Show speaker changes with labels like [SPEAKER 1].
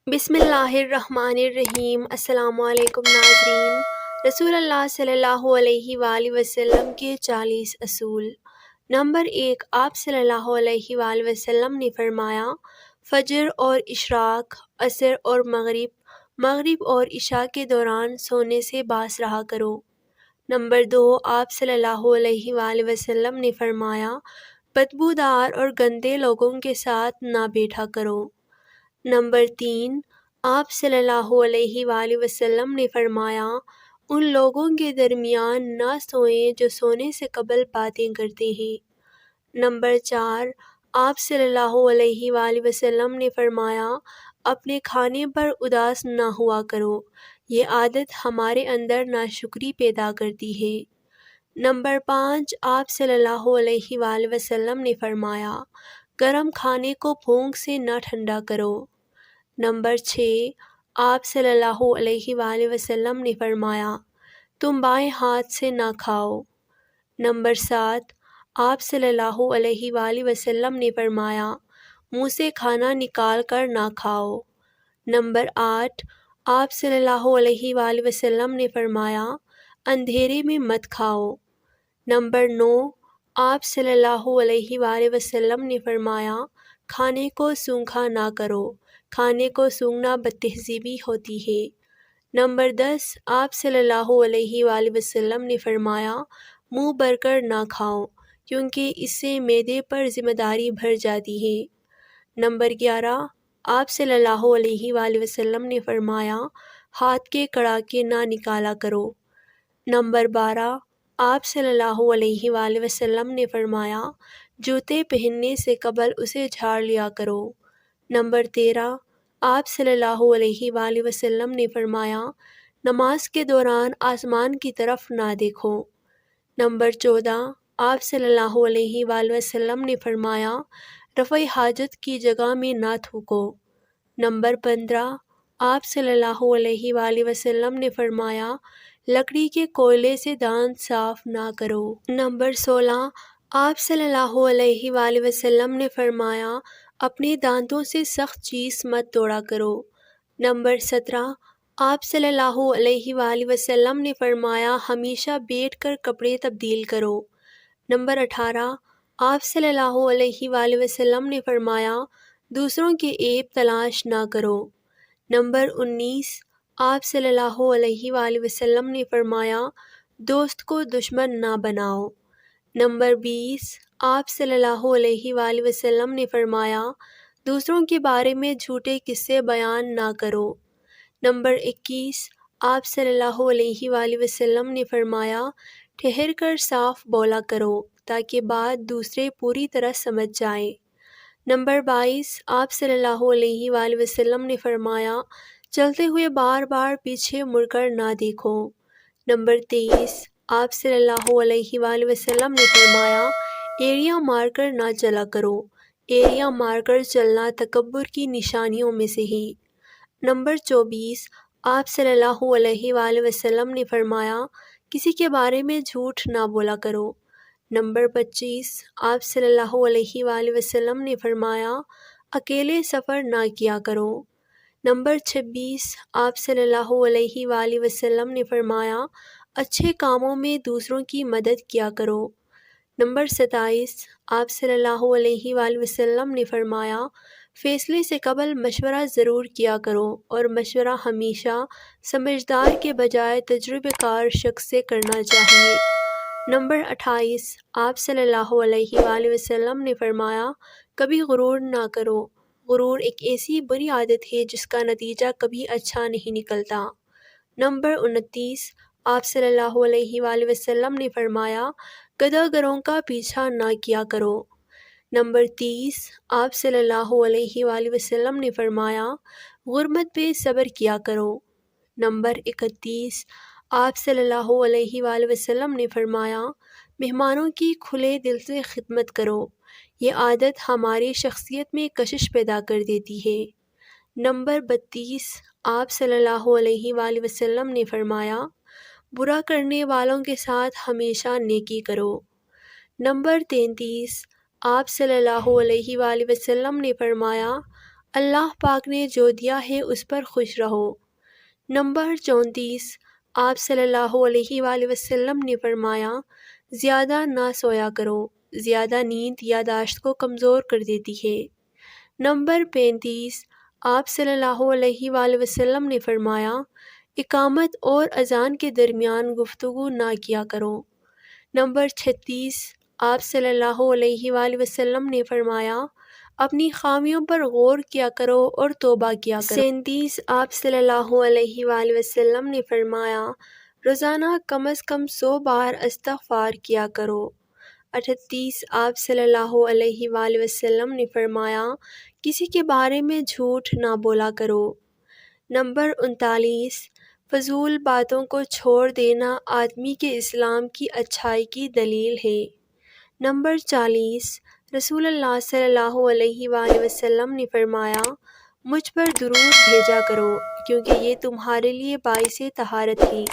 [SPEAKER 1] بسم اللہ الرحمن الرحیم۔ السلام علیکم ناظرین۔ رسول اللہ صلی اللہ علیہ وآلہ وسلم کے 40 اصول۔ نمبر 1، آپ صلی اللہ علیہ وآلہ وسلم نے فرمایا، فجر اور اشراق، عصر اور مغرب اور عشاء کے دوران سونے سے باز رہا کرو۔ نمبر 2، آپ صلی اللہ علیہ وآلہ وسلم نے فرمایا، بدبودار اور گندے لوگوں کے ساتھ نہ بیٹھا کرو۔ نمبر 3، آپ صلی اللہ علیہ وآلہ وسلم نے فرمایا، ان لوگوں کے درمیان نہ سوئیں جو سونے سے قبل باتیں کرتے ہیں۔ نمبر 4، آپ صلی اللہ علیہ وآلہ وسلم نے فرمایا، اپنے کھانے پر اداس نہ ہوا کرو، یہ عادت ہمارے اندر ناشکری پیدا کرتی ہے۔ نمبر 5، آپ صلی اللہ علیہ وآلہ وسلم نے فرمایا، گرم کھانے کو پھونک سے نہ ٹھنڈا کرو۔ نمبر 6، آپ صلی اللہ علیہ وآلہ وسلم نے فرمایا، تم بائیں ہاتھ سے نہ کھاؤ۔ نمبر 7، آپ صلی اللہ علیہ وآلہ وسلم نے فرمایا، منہ سے کھانا نکال کر نہ کھاؤ۔ نمبر 8، آپ صلی اللہ علیہ وآلہ وسلم نے فرمایا، اندھیرے میں مت کھاؤ۔ نمبر 9، آپ صلی اللہ علیہ وآلہ وسلم نے فرمایا، کھانے کو سونکھا نہ کرو، کھانے کو سونگھنا بدتہذیبی ہوتی ہے۔ نمبر 10، آپ صلی اللہ علیہ وآلہ وسلم نے فرمایا، منہ بھر کر نہ کھاؤ، کیونکہ اس سے معدے پر ذمہ داری بڑھ جاتی ہے۔ نمبر 11، آپ صلی اللہ علیہ وآلہ وسلم نے فرمایا، ہاتھ کے کڑاکے نہ نکالا کرو۔ نمبر 12، آپ صلی اللہ علیہ وآلہ وسلم نے فرمایا، جوتے پہننے سے قبل اسے جھاڑ لیا کرو۔ نمبر 13، آپ صلی اللہ علیہ وآلہ وسلم نے فرمایا، نماز کے دوران آسمان کی طرف نہ دیکھو۔ نمبر 14، آپ صلی اللہ علیہ وآلہ وسلم نے فرمایا، رفع حاجت کی جگہ میں نہ تھوکو۔ نمبر 15، آپ صلی اللہ علیہ وآلہ وسلم نے فرمایا، لکڑی کے کوئلے سے دانت صاف نہ کرو۔ نمبر 16، آپ صلی اللہ علیہ وآلہ وسلم نے فرمایا، اپنے دانتوں سے سخت چیز مت توڑا کرو۔ نمبر 17، آپ صلی اللہ علیہ وآلہ وسلم نے فرمایا، ہمیشہ بیٹھ کر کپڑے تبدیل کرو۔ نمبر 18، آپ صلی اللہ علیہ وآلہ وسلم نے فرمایا، دوسروں کے عیب تلاش نہ کرو۔ نمبر 19، آپ صلی اللہ علیہ وآلہ وسلم نے فرمایا، دوست کو دشمن نہ بناؤ۔ نمبر 20، آپ صلی اللہ علیہ وآلہ وسلم نے فرمایا، دوسروں کے بارے میں جھوٹے قصے بیان نہ کرو۔ نمبر 21، آپ صلی اللہ علیہ وآلہ وسلم نے فرمایا، ٹھہر کر صاف بولا کرو تاکہ بات دوسرے پوری طرح سمجھ جائیں۔ نمبر 22، آپ صلی اللہ علیہ وآلہ وسلم نے فرمایا، چلتے ہوئے بار بار پیچھے مڑ کر نہ دیکھو۔ نمبر 23، آپ صلی اللہ علیہ وآلہ وسلم نے فرمایا، ایڑیاں مار کر نہ چلا کرو، ایڑیاں مار کر چلنا تکبر کی نشانیوں میں سے ہے۔ نمبر 24، آپ صلی اللہ علیہ وآلہ وسلم نے فرمایا، کسی کے بارے میں جھوٹ نہ بولا کرو۔ نمبر 25، آپ صلی اللہ علیہ وآلہ وسلم نے فرمایا، اکیلے سفر نہ کیا کرو۔ نمبر 26، آپ صلی اللہ علیہ وآلہ وسلم نے فرمایا، اچھے کاموں میں دوسروں کی مدد کیا کرو۔ نمبر 27، آپ صلی اللہ علیہ وآلہ وسلم نے فرمایا، فیصلے سے قبل مشورہ ضرور کیا کرو اور مشورہ ہمیشہ سمجھدار کے بجائے تجربہ کار شخص سے کرنا چاہیے۔ نمبر 28، آپ صلی اللہ علیہ وآلہ وسلم نے فرمایا، کبھی غرور نہ کرو، غرور ایک ایسی بری عادت ہے جس کا نتیجہ کبھی اچھا نہیں نکلتا۔ نمبر 29، آپ صلی اللہ علیہ وآلہ وسلم نے فرمایا، گدھا گروں کا پیچھا نہ کیا کرو۔ نمبر 30، آپ صلی اللہ علیہ وآلہ وسلم نے فرمایا، غربت پہ صبر کیا کرو۔ نمبر 31، آپ صلی اللہ علیہ وآلہ وسلم نے فرمایا، مہمانوں کی کھلے دل سے خدمت کرو، یہ عادت ہماری شخصیت میں کشش پیدا کر دیتی ہے۔ نمبر 32، آپ صلی اللہ علیہ وآلہ وسلم نے فرمایا، برا کرنے والوں کے ساتھ ہمیشہ نیکی کرو۔ نمبر 33، آپ صلی اللہ علیہ وآلہ وسلم نے فرمایا، اللہ پاک نے جو دیا ہے اس پر خوش رہو۔ نمبر 34 آپ صلی اللہ علیہ وآلہ وسلم نے فرمایا زیادہ نہ سویا کرو، زیادہ نیند یادداشت کو کمزور کر دیتی ہے۔ نمبر 35 آپ صلی اللہ علیہ وآلہ وسلم نے فرمایا اقامت اور اذان کے درمیان گفتگو نہ کیا کرو۔ نمبر 36 آپ صلی اللہ علیہ وآلہ وسلم نے فرمایا اپنی خامیوں پر غور کیا کرو اور توبہ کیا کرو۔ 37 آپ صلی اللہ علیہ وآلہ وسلم نے فرمایا روزانہ کم از کم 100 بار استغفار کیا کرو۔ 38 آپ صلی اللہ علیہ وآلہ وسلم نے فرمایا کسی کے بارے میں جھوٹ نہ بولا کرو۔ نمبر 39 فضول باتوں کو چھوڑ دینا آدمی کے اسلام کی اچھائی کی دلیل ہے۔ نمبر 40 رسول اللہ صلی اللہ علیہ وآلہ وسلم نے فرمایا مجھ پر درود بھیجا کرو کیونکہ یہ تمہارے لیے باعث طہارت ہے۔